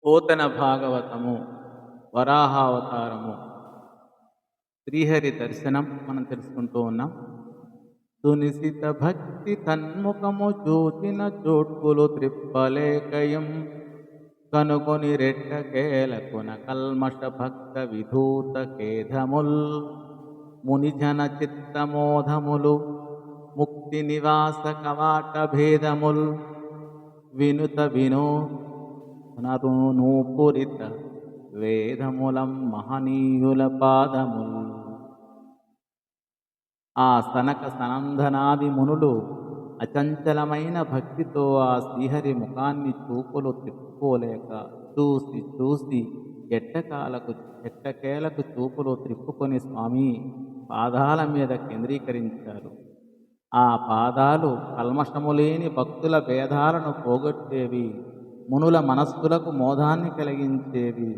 పోతన భాగవతము వరాహావతారము శ్రీహరి దర్శనం మనం తెలుసుకుంటూ ఉన్నాం. సునిశిత భక్తి తన్ముఖము చూచిన చోట్కులు త్రిప్పలేకయం కనుకొని రెట్టకేలకున కల్మష భక్త విధూత ఖేదముల్ మునిజన చిత్తమోధములు ముక్తి నివాస కవాట భేదముల్ వినుత వినో నూపురిత వేదములం మహనీయుల పాదముల్. ఆ సనక సనందనాది మునులు అచంచలమైన భక్తితో ఆ శ్రీహరి ముఖాన్ని చూపులు తిప్పుకోలేక చూసి చూసి ఎట్టకేలకు చూపులు త్రిప్పుకొని స్వామి పాదాల మీద కేంద్రీకరించారు. ఆ పాదాలు కల్మషము లేని భక్తుల భేదాలను పోగొట్టేవి, మునుల మనస్సులకు మోదాన్ని కలిగించేవి,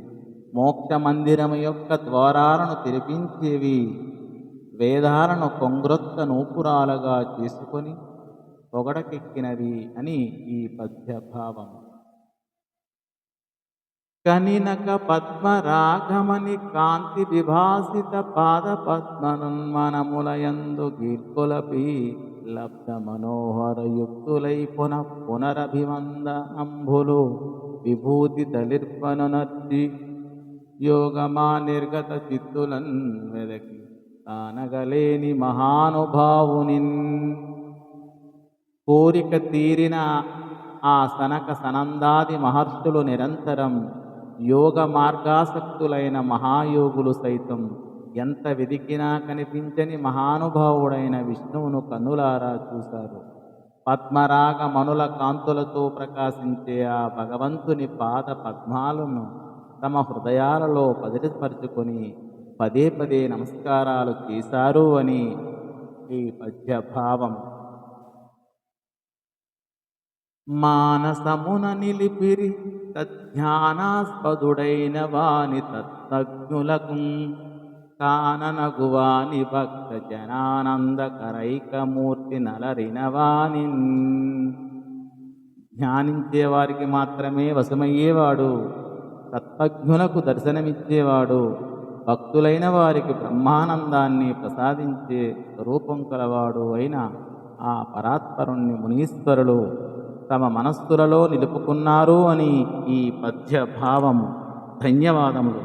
మోక్ష మందిరము యొక్క ద్వారాలను తెరిపించేవి, వేదాలను కొంగ్రొత్త నూపురాలుగా చేసుకొని పొగడకెక్కినవి అని ఈ పద్యభావం. కనినక పద్మరాగమని కాంతి విభాసిత పాద పద్మనున్మనములయందు గీర్కొలపి లబ్ధ మనోహర యుక్తులై పునరభివంద అంబులు విభూతి తలిర్పనునర్చి యోగమా నిర్గత చిత్తులన్ వెదకి తానగలేని మహానుభావునిన్. కోరిక తీరిన ఆ సనక సనందాది మహర్షులు నిరంతరం యోగ మార్గాసక్తులైన మహాయోగులు సైతం ఎంత వెదికినా కనిపించని మహానుభావుడైన విష్ణువును కన్నులారా చూశారు. పద్మరాగ మనుల కాంతులతో ప్రకాశించే ఆ భగవంతుని పాద పద్మాలను తమ హృదయాలలో పదిలిపరుచుకొని పదే పదే నమస్కారాలు చేశారు అని ఈ పద్యభావం. మానసమున నిలిపిరి తజ్ఞానాస్పదుడైన వాని తత్తజ్ఞులకు కాననగువాని భక్త జనానందకరైకమూర్తి నలరిన వాని. ధ్యానించే వారికి మాత్రమే వశమయ్యేవాడు, తత్వజ్ఞులకు దర్శనమిచ్చేవాడు, భక్తులైన వారికి బ్రహ్మానందాన్ని ప్రసాదించే స్వరూపం కలవాడు అయిన ఆ పరాత్పరుణ్ణి మునీశ్వరులు తమ మనస్సులలో నిలుపుకున్నారు అని ఈ పద్యభావము. ధన్యవాదములు.